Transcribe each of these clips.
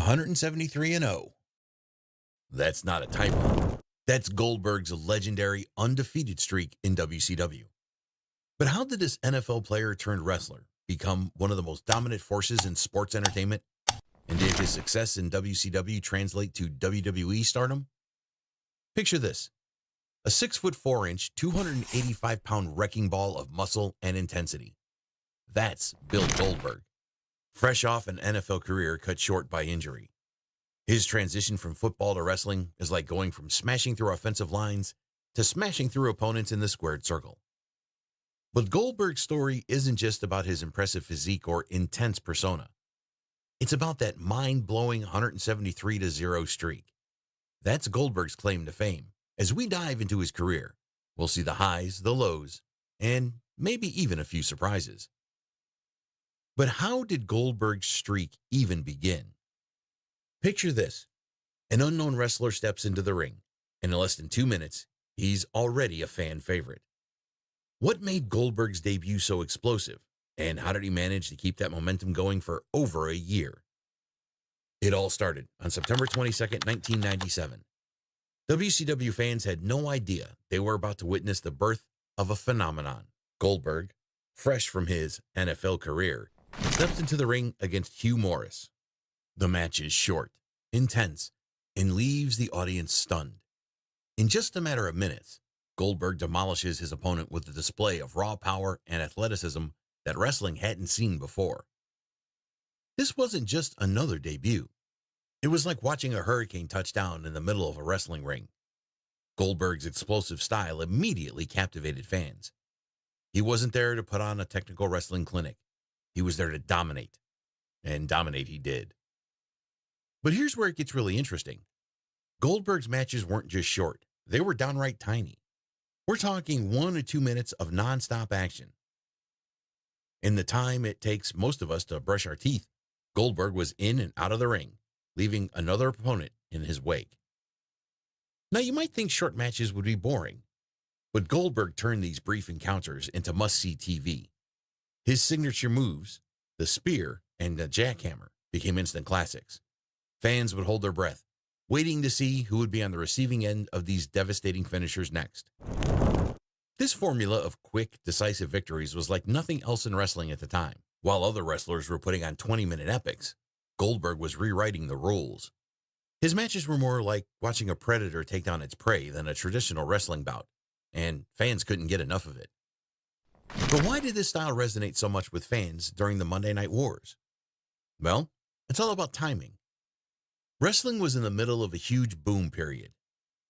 173-0. That's not a typo. That's Goldberg's legendary undefeated streak in WCW. But how did this NFL player turned wrestler become one of the most dominant forces in sports entertainment? And did his success in WCW translate to WWE stardom? Picture this: a 6'4", 285-pound wrecking ball of muscle and intensity. That's Bill Goldberg, fresh off an NFL career cut short by injury. His transition from football to wrestling is like going from smashing through offensive lines to smashing through opponents in the squared circle. But Goldberg's story isn't just about his impressive physique or intense persona. It's about that mind-blowing 173-0 streak. That's Goldberg's claim to fame. As we dive into his career, we'll see the highs, the lows, and maybe even a few surprises. But how did Goldberg's streak even begin? Picture this: an unknown wrestler steps into the ring, and in less than 2 minutes, he's already a fan favorite. What made Goldberg's debut so explosive, and how did he manage to keep that momentum going for over a year? It all started on September 22nd, 1997. WCW fans had no idea they were about to witness the birth of a phenomenon. Goldberg, fresh from his NFL career, steps into the ring against Hugh Morris. The match is short, intense, and leaves the audience stunned. In just a matter of minutes, Goldberg demolishes his opponent with a display of raw power and athleticism that wrestling hadn't seen before. This wasn't just another debut. It was like watching a hurricane touch down in the middle of a wrestling ring. Goldberg's explosive style immediately captivated fans. He wasn't there to put on a technical wrestling clinic. He was there to dominate. And dominate he did. But here's where it gets really interesting. Goldberg's matches weren't just short. They were downright tiny. We're talking 1 to 2 minutes of nonstop action. In the time it takes most of us to brush our teeth, Goldberg was in and out of the ring, leaving another opponent in his wake. Now, you might think short matches would be boring, but Goldberg turned these brief encounters into must-see TV. His signature moves, the spear and the jackhammer, became instant classics. Fans would hold their breath, waiting to see who would be on the receiving end of these devastating finishers next. This formula of quick, decisive victories was like nothing else in wrestling at the time. While other wrestlers were putting on 20-minute epics, Goldberg was rewriting the rules. His matches were more like watching a predator take down its prey than a traditional wrestling bout, and fans couldn't get enough of it. But why did this style resonate so much with fans during the Monday Night Wars? Well, it's all about timing. Wrestling was in the middle of a huge boom period.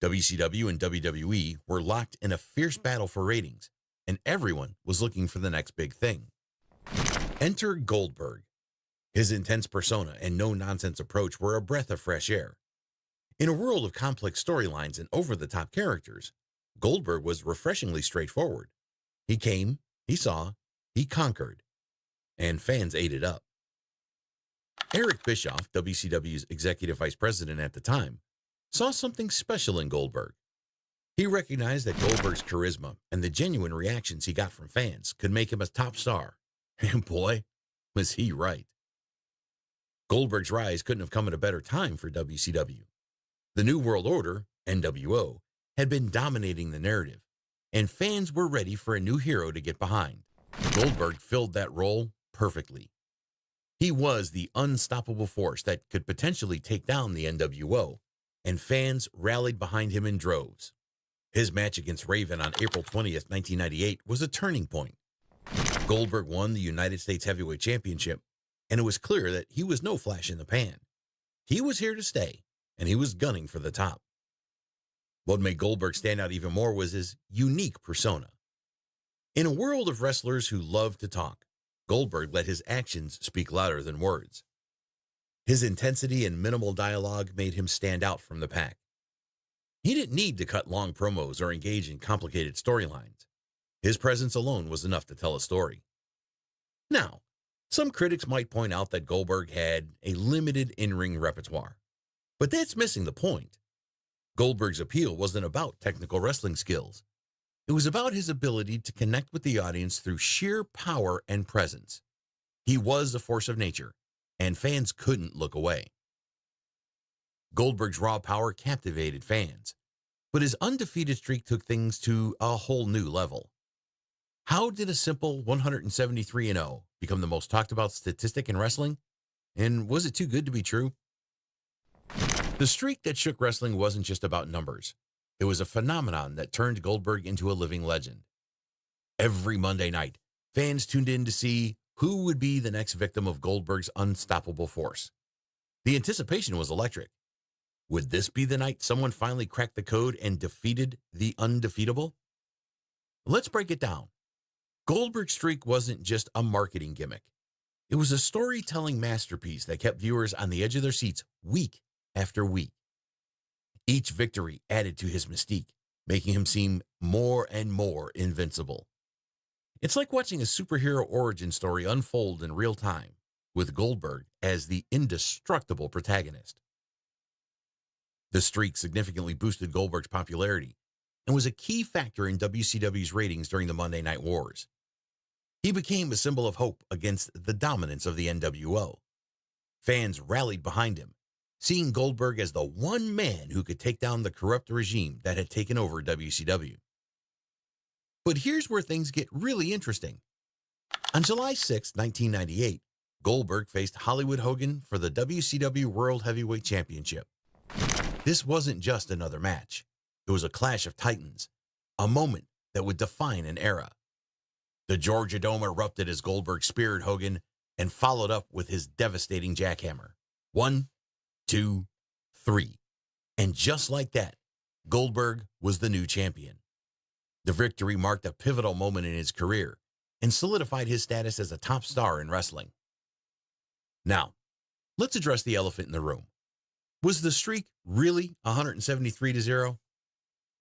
WCW and WWE were locked in a fierce battle for ratings, and everyone was looking for the next big thing. Enter Goldberg. His intense persona and no-nonsense approach were a breath of fresh air. In a world of complex storylines and over-the-top characters, Goldberg was refreshingly straightforward. He came, he saw, he conquered, and fans ate it up. Eric Bischoff, WCW's executive vice president at the time, saw something special in Goldberg. He recognized that Goldberg's charisma and the genuine reactions he got from fans could make him a top star. And boy, was he right. Goldberg's rise couldn't have come at a better time for WCW. The New World Order, NWO, had been dominating the narrative, and fans were ready for a new hero to get behind. Goldberg filled that role perfectly. He was the unstoppable force that could potentially take down the NWO, and fans rallied behind him in droves. His match against Raven on April 20th, 1998 was a turning point. Goldberg won the United States Heavyweight Championship, and it was clear that he was no flash in the pan. He was here to stay, and he was gunning for the top. What made Goldberg stand out even more was his unique persona. In a world of wrestlers who love to talk, Goldberg let his actions speak louder than words. His intensity and minimal dialogue made him stand out from the pack. He didn't need to cut long promos or engage in complicated storylines. His presence alone was enough to tell a story. Now, some critics might point out that Goldberg had a limited in-ring repertoire, but that's missing the point. Goldberg's appeal wasn't about technical wrestling skills. It was about his ability to connect with the audience through sheer power and presence. He was a force of nature, and fans couldn't look away. Goldberg's raw power captivated fans, but his undefeated streak took things to a whole new level. How did a simple 173-0 become the most talked about statistic in wrestling? And was it too good to be true? The streak that shook wrestling wasn't just about numbers. It was a phenomenon that turned Goldberg into a living legend. Every Monday night, fans tuned in to see who would be the next victim of Goldberg's unstoppable force. The anticipation was electric. Would this be the night someone finally cracked the code and defeated the undefeatable? Let's break it down. Goldberg's streak wasn't just a marketing gimmick. It was a storytelling masterpiece that kept viewers on the edge of their seats week after week. Each victory added to his mystique, making him seem more and more invincible. It's like watching a superhero origin story unfold in real time, with Goldberg as the indestructible protagonist. The streak significantly boosted Goldberg's popularity and was a key factor in WCW's ratings during the Monday Night Wars. He became a symbol of hope against the dominance of the NWO. Fans rallied behind him, seeing Goldberg as the one man who could take down the corrupt regime that had taken over WCW. But here's where things get really interesting. On July 6, 1998, Goldberg faced Hollywood Hogan for the WCW World Heavyweight Championship. This wasn't just another match. It was a clash of titans, a moment that would define an era. The Georgia Dome erupted as Goldberg speared Hogan and followed up with his devastating jackhammer. 1, 2, 3. And just like that, Goldberg was the new champion. The victory marked a pivotal moment in his career and solidified his status as a top star in wrestling. Now, let's address the elephant in the room. Was the streak really 173-0?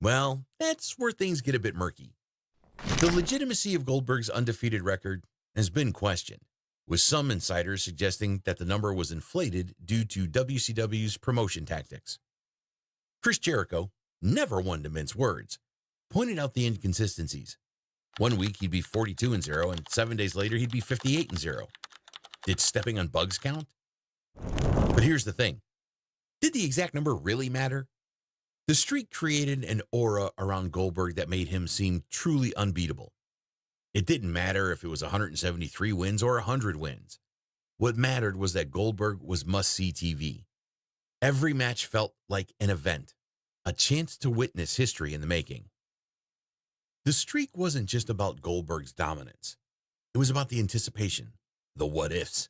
Well, that's where things get a bit murky. The legitimacy of Goldberg's undefeated record has been questioned, with some insiders suggesting that the number was inflated due to WCW's promotion tactics. Chris Jericho, never one to mince words, pointed out the inconsistencies. One week he'd be 42-0, and 7 days later he'd be 58-0. Did stepping on bugs count? But here's the thing. Did the exact number really matter? The streak created an aura around Goldberg that made him seem truly unbeatable. It didn't matter if it was 173 wins or 100 wins. What mattered was that Goldberg was must-see TV. Every match felt like an event, a chance to witness history in the making. The streak wasn't just about Goldberg's dominance. It was about the anticipation, the what-ifs,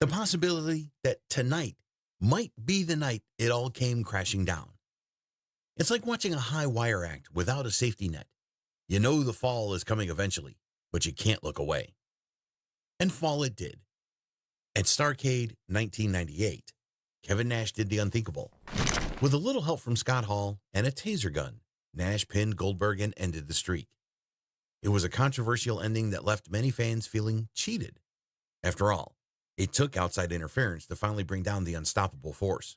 the possibility that tonight might be the night it all came crashing down. It's like watching a high-wire act without a safety net. You know the fall is coming eventually, but you can't look away. And fall it did. At Starrcade 1998, Kevin Nash did the unthinkable. With a little help from Scott Hall and a taser gun, Nash pinned Goldberg and ended the streak. It was a controversial ending that left many fans feeling cheated. After all, it took outside interference to finally bring down the unstoppable force.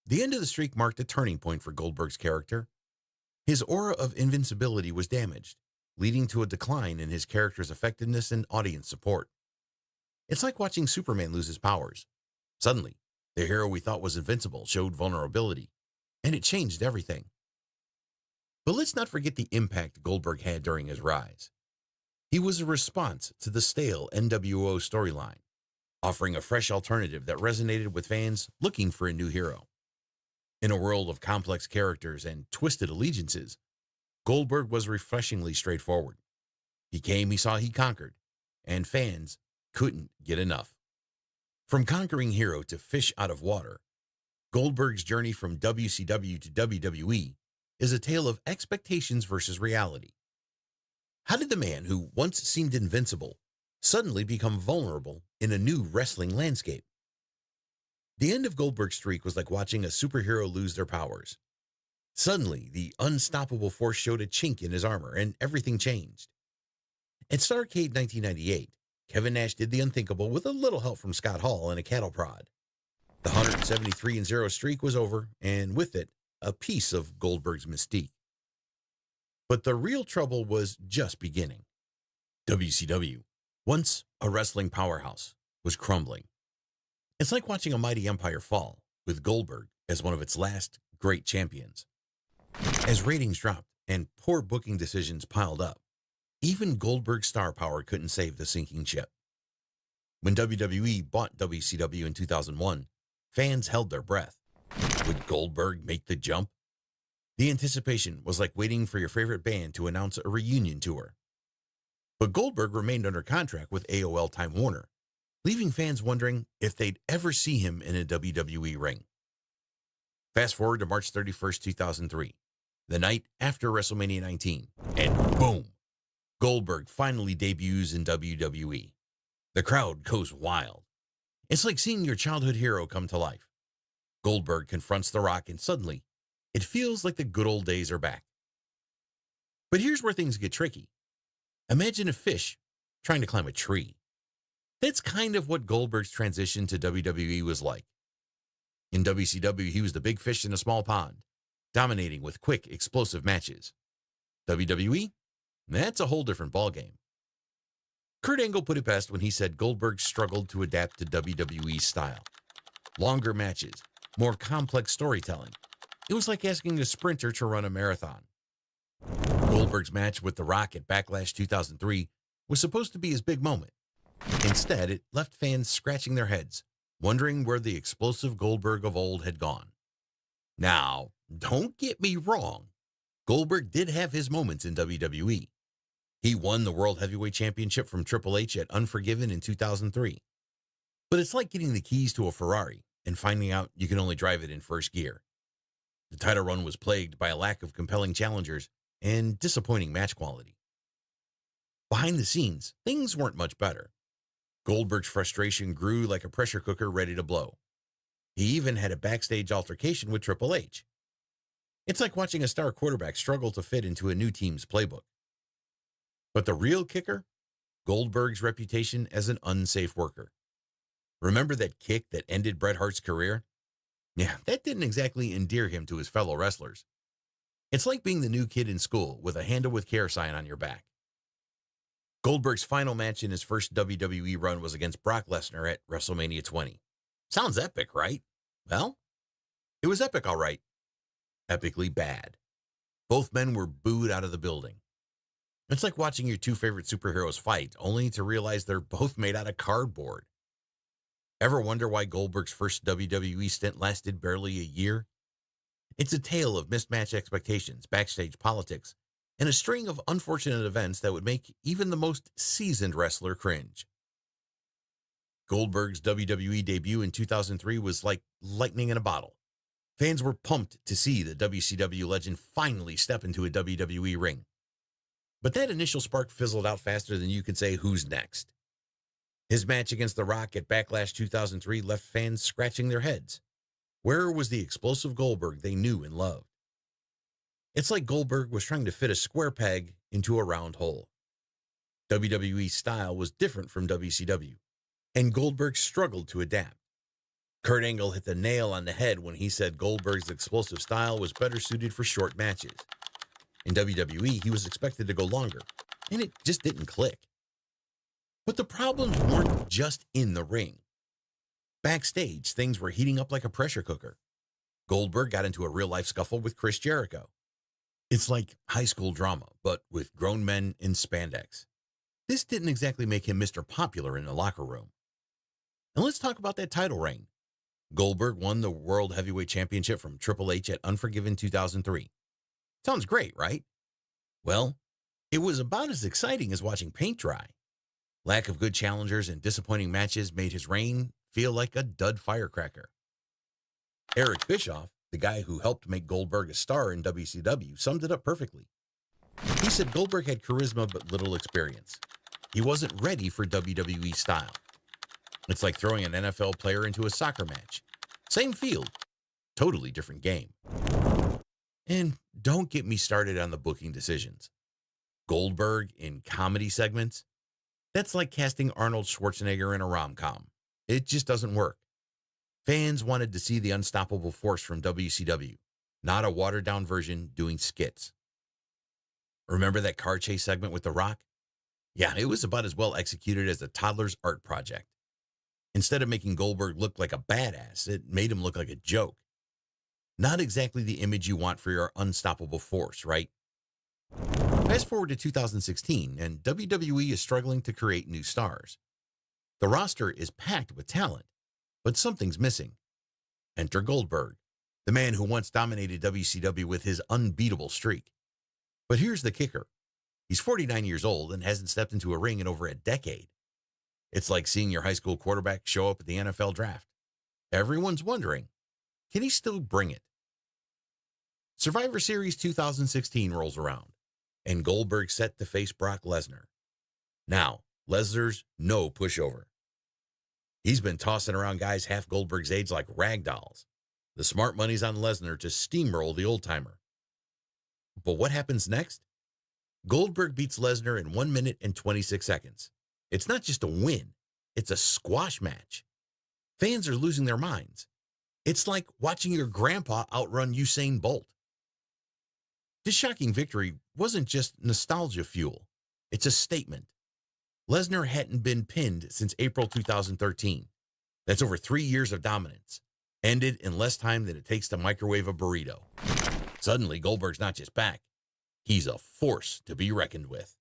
The end of the streak marked a turning point for Goldberg's character. His aura of invincibility was damaged, leading to a decline in his character's effectiveness and audience support. It's like watching Superman lose his powers. Suddenly, the hero we thought was invincible showed vulnerability, and it changed everything. But let's not forget the impact Goldberg had during his rise. He was a response to the stale NWO storyline, offering a fresh alternative that resonated with fans looking for a new hero. In a world of complex characters and twisted allegiances, Goldberg was refreshingly straightforward. He came, he saw, he conquered, and fans couldn't get enough. From conquering hero to fish out of water, Goldberg's journey from WCW to WWE is a tale of expectations versus reality. How did the man who once seemed invincible suddenly become vulnerable in a new wrestling landscape? The end of Goldberg's streak was like watching a superhero lose their powers. Suddenly, the unstoppable force showed a chink in his armor, and everything changed. At Starrcade 1998, Kevin Nash did the unthinkable with a little help from Scott Hall and a cattle prod. The 173-0 streak was over, and with it, a piece of Goldberg's mystique. But the real trouble was just beginning. WCW, once a wrestling powerhouse, was crumbling. It's like watching a mighty empire fall, with Goldberg as one of its last great champions. As ratings dropped and poor booking decisions piled up, even Goldberg's star power couldn't save the sinking ship. When WWE bought WCW in 2001, fans held their breath. Would Goldberg make the jump? The anticipation was like waiting for your favorite band to announce a reunion tour. But Goldberg remained under contract with AOL Time Warner, leaving fans wondering if they'd ever see him in a WWE ring. Fast forward to March 31st, 2003, the night after WrestleMania 19, and boom, Goldberg finally debuts in WWE. The crowd goes wild. It's like seeing your childhood hero come to life. Goldberg confronts The Rock, and suddenly, it feels like the good old days are back. But here's where things get tricky. Imagine a fish trying to climb a tree. That's kind of what Goldberg's transition to WWE was like. In WCW, he was the big fish in a small pond, dominating with quick, explosive matches. WWE? That's a whole different ballgame. Kurt Angle put it best when he said Goldberg struggled to adapt to WWE's style. Longer matches, more complex storytelling. It was like asking a sprinter to run a marathon. Goldberg's match with The Rock at Backlash 2003 was supposed to be his big moment. Instead, it left fans scratching their heads, wondering where the explosive Goldberg of old had gone. Now, don't get me wrong. Goldberg did have his moments in WWE. He won the World Heavyweight Championship from Triple H at Unforgiven in 2003. But it's like getting the keys to a Ferrari and finding out you can only drive it in first gear. The title run was plagued by a lack of compelling challengers and disappointing match quality. Behind the scenes, things weren't much better. Goldberg's frustration grew like a pressure cooker ready to blow. He even had a backstage altercation with Triple H. It's like watching a star quarterback struggle to fit into a new team's playbook. But the real kicker? Goldberg's reputation as an unsafe worker. Remember that kick that ended Bret Hart's career? Yeah, that didn't exactly endear him to his fellow wrestlers. It's like being the new kid in school with a handle with care sign on your back. Goldberg's final match in his first WWE run was against Brock Lesnar at WrestleMania 20. Sounds epic, right? Well, it was epic, all right. Epically bad. Both men were booed out of the building. It's like watching your two favorite superheroes fight, only to realize they're both made out of cardboard. Ever wonder why Goldberg's first WWE stint lasted barely a year? It's a tale of mismatched expectations, backstage politics, and a string of unfortunate events that would make even the most seasoned wrestler cringe. Goldberg's WWE debut in 2003 was like lightning in a bottle. Fans were pumped to see the WCW legend finally step into a WWE ring. But that initial spark fizzled out faster than you could say who's next. His match against The Rock at Backlash 2003 left fans scratching their heads. Where was the explosive Goldberg they knew and loved? It's like Goldberg was trying to fit a square peg into a round hole. WWE's style was different from WCW, and Goldberg struggled to adapt. Kurt Angle hit the nail on the head when he said Goldberg's explosive style was better suited for short matches. In WWE, he was expected to go longer, and it just didn't click. But the problems weren't just in the ring. Backstage, things were heating up like a pressure cooker. Goldberg got into a real-life scuffle with Chris Jericho. It's like high school drama, but with grown men in spandex. This didn't exactly make him Mr. Popular in the locker room. And let's talk about that title reign. Goldberg won the World Heavyweight Championship from Triple H at Unforgiven 2003. Sounds great, right? Well, it was about as exciting as watching paint dry. Lack of good challengers and disappointing matches made his reign feel like a dud firecracker. Eric Bischoff, the guy who helped make Goldberg a star in WCW, summed it up perfectly. He said Goldberg had charisma but little experience. He wasn't ready for WWE style. It's like throwing an NFL player into a soccer match. Same field, totally different game. And don't get me started on the booking decisions. Goldberg in comedy segments? That's like casting Arnold Schwarzenegger in a rom-com. It just doesn't work. Fans wanted to see the unstoppable force from WCW, not a watered-down version doing skits. Remember that car chase segment with The Rock? Yeah, it was about as well executed as a toddler's art project. Instead of making Goldberg look like a badass, it made him look like a joke. Not exactly the image you want for your unstoppable force, right? Fast forward to 2016, and WWE is struggling to create new stars. The roster is packed with talent, but something's missing. Enter Goldberg, the man who once dominated WCW with his unbeatable streak. But here's the kicker. He's 49 years old and hasn't stepped into a ring in over a decade. It's like seeing your high school quarterback show up at the NFL draft. Everyone's wondering, can he still bring it? Survivor Series 2016 rolls around, and Goldberg's set to face Brock Lesnar. Now, Lesnar's no pushover. He's been tossing around guys half Goldberg's age like rag dolls. The smart money's on Lesnar to steamroll the old-timer. But what happens next? Goldberg beats Lesnar in 1 minute and 26 seconds. It's not just a win, it's a squash match. Fans are losing their minds. It's like watching your grandpa outrun Usain Bolt. This shocking victory wasn't just nostalgia fuel. It's a statement. Lesnar hadn't been pinned since April 2013. That's over 3 years of dominance. Ended in less time than it takes to microwave a burrito. Suddenly, Goldberg's not just back. He's a force to be reckoned with.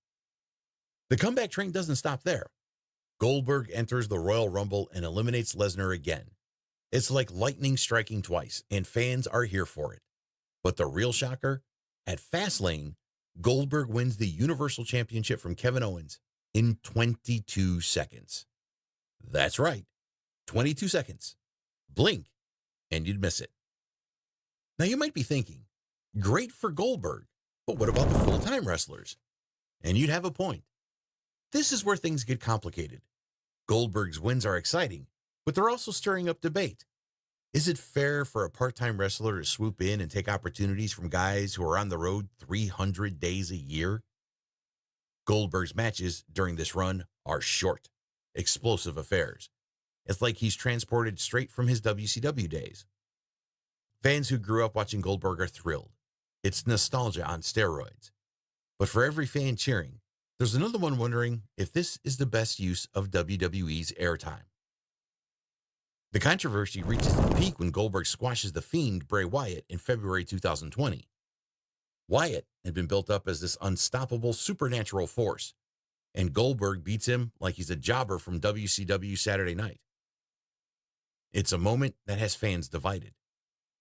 The comeback train doesn't stop there. Goldberg enters the Royal Rumble and eliminates Lesnar again. It's like lightning striking twice, and fans are here for it. But the real shocker? At Fastlane, Goldberg wins the Universal Championship from Kevin Owens in 22 seconds. That's right, 22 seconds. Blink, and you'd miss it. Now you might be thinking, great for Goldberg, but what about the full-time wrestlers? And you'd have a point. This is where things get complicated. Goldberg's wins are exciting, but they're also stirring up debate. Is it fair for a part-time wrestler to swoop in and take opportunities from guys who are on the road 300 days a year? Goldberg's matches during this run are short, explosive affairs. It's like he's transported straight from his WCW days. Fans who grew up watching Goldberg are thrilled. It's nostalgia on steroids. But for every fan cheering, there's another one wondering if this is the best use of WWE's airtime. The controversy reaches its peak when Goldberg squashes the Fiend Bray Wyatt in February 2020. Wyatt had been built up as this unstoppable supernatural force, and Goldberg beats him like he's a jobber from WCW Saturday Night. It's a moment that has fans divided.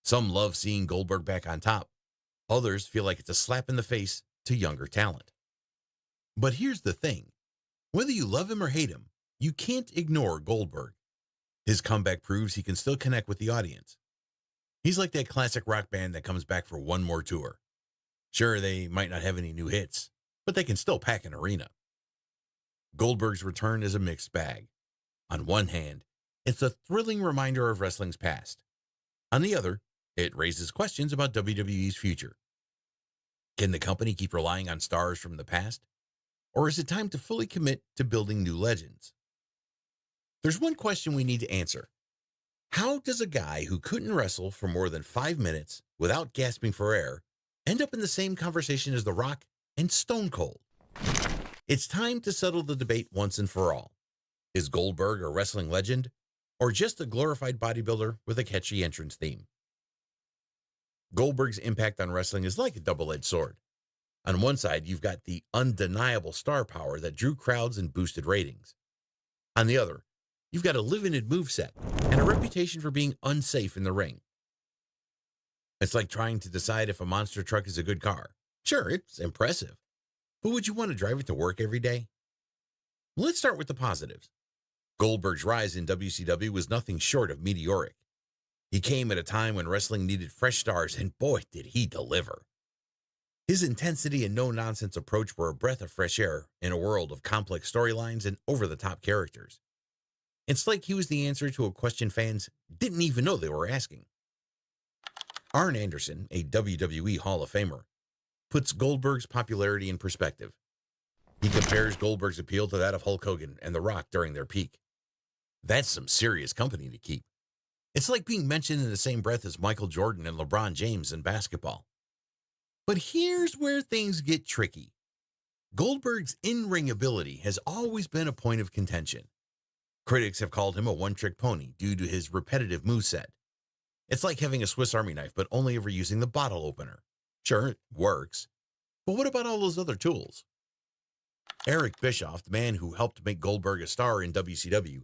Some love seeing Goldberg back on top. Others feel like it's a slap in the face to younger talent. But here's the thing. Whether you love him or hate him, you can't ignore Goldberg. His comeback proves he can still connect with the audience. He's like that classic rock band that comes back for one more tour. Sure, they might not have any new hits, but they can still pack an arena. Goldberg's return is a mixed bag. On one hand, it's a thrilling reminder of wrestling's past. On the other, it raises questions about WWE's future. Can the company keep relying on stars from the past? Or is it time to fully commit to building new legends? There's one question we need to answer. How does a guy who couldn't wrestle for more than 5 minutes without gasping for air end up in the same conversation as The Rock and Stone Cold? It's time to settle the debate once and for all. Is Goldberg a wrestling legend or just a glorified bodybuilder with a catchy entrance theme? Goldberg's impact on wrestling is like a double-edged sword. On one side, you've got the undeniable star power that drew crowds and boosted ratings. On the other, you've got a limited moveset and a reputation for being unsafe in the ring. It's like trying to decide if a monster truck is a good car. Sure, it's impressive, but would you want to drive it to work every day? Let's start with the positives. Goldberg's rise in WCW was nothing short of meteoric. He came at a time when wrestling needed fresh stars, and boy, did he deliver. His intensity and no-nonsense approach were a breath of fresh air in a world of complex storylines and over-the-top characters. It's like he was the answer to a question fans didn't even know they were asking. Arn Anderson, a WWE Hall of Famer, puts Goldberg's popularity in perspective. He compares Goldberg's appeal to that of Hulk Hogan and The Rock during their peak. That's some serious company to keep. It's like being mentioned in the same breath as Michael Jordan and LeBron James in basketball. But here's where things get tricky. Goldberg's in-ring ability has always been a point of contention. Critics have called him a one-trick pony due to his repetitive moveset. It's like having a Swiss Army knife, but only ever using the bottle opener. Sure, it works, but what about all those other tools? Eric Bischoff, the man who helped make Goldberg a star in WCW,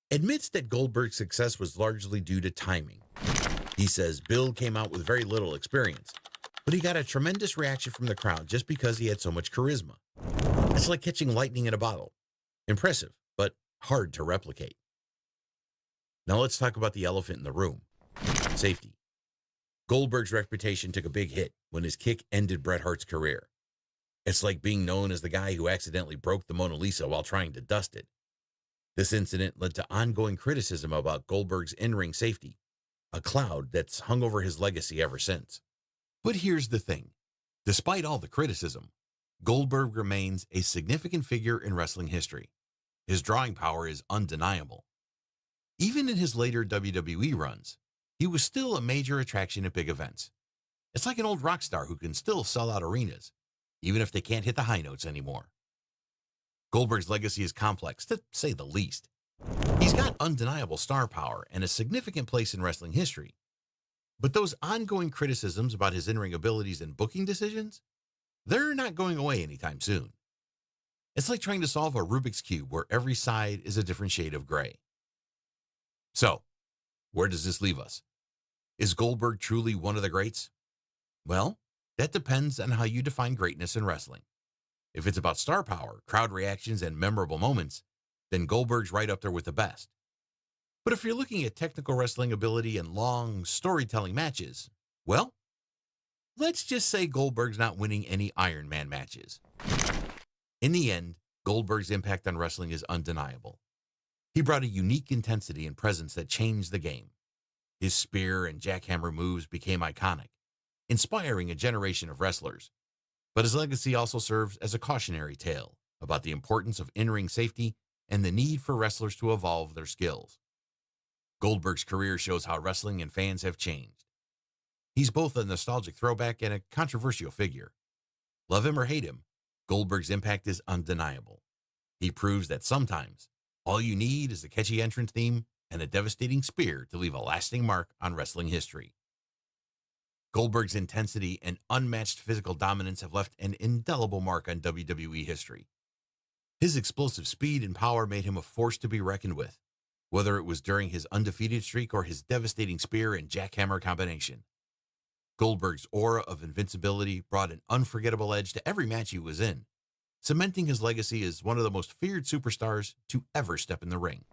admits that Goldberg's success was largely due to timing. He says Bill came out with very little experience, but he got a tremendous reaction from the crowd just because he had so much charisma. It's like catching lightning in a bottle. Impressive, but hard to replicate. Now let's talk about the elephant in the room. Safety. Goldberg's reputation took a big hit when his kick ended Bret Hart's career. It's like being known as the guy who accidentally broke the Mona Lisa while trying to dust it. This incident led to ongoing criticism about Goldberg's in-ring safety, a cloud that's hung over his legacy ever since. But here's the thing. Despite all the criticism, Goldberg remains a significant figure in wrestling history. His drawing power is undeniable. Even in his later WWE runs, he was still a major attraction at big events. It's like an old rock star who can still sell out arenas, even if they can't hit the high notes anymore. Goldberg's legacy is complex, to say the least. He's got undeniable star power and a significant place in wrestling history. But those ongoing criticisms about his in-ring abilities and booking decisions, they're not going away anytime soon. It's like trying to solve a Rubik's Cube where every side is a different shade of gray. So, where does this leave us? Is Goldberg truly one of the greats? Well, that depends on how you define greatness in wrestling. If it's about star power, crowd reactions, and memorable moments, then Goldberg's right up there with the best. But if you're looking at technical wrestling ability and long storytelling matches, well, let's just say Goldberg's not winning any Iron Man matches. In the end, Goldberg's impact on wrestling is undeniable. He brought a unique intensity and presence that changed the game. His spear and jackhammer moves became iconic, inspiring a generation of wrestlers. But his legacy also serves as a cautionary tale about the importance of in-ring safety and the need for wrestlers to evolve their skills. Goldberg's career shows how wrestling and fans have changed. He's both a nostalgic throwback and a controversial figure. Love him or hate him, Goldberg's impact is undeniable. He proves that sometimes all you need is a catchy entrance theme and a devastating spear to leave a lasting mark on wrestling history. Goldberg's intensity and unmatched physical dominance have left an indelible mark on WWE history. His explosive speed and power made him a force to be reckoned with, whether it was during his undefeated streak or his devastating spear and jackhammer combination. Goldberg's aura of invincibility brought an unforgettable edge to every match he was in, cementing his legacy as one of the most feared superstars to ever step in the ring.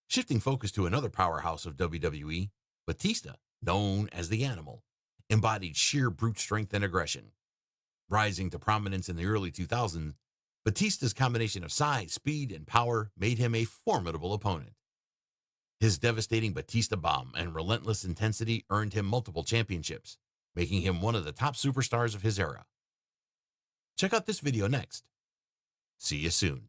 Shifting focus to another powerhouse of WWE, Batista, known as the Animal, embodied sheer brute strength and aggression. Rising to prominence in the early 2000s, Batista's combination of size, speed, and power made him a formidable opponent. His devastating Batista bomb and relentless intensity earned him multiple championships, making him one of the top superstars of his era. Check out this video next. See you soon.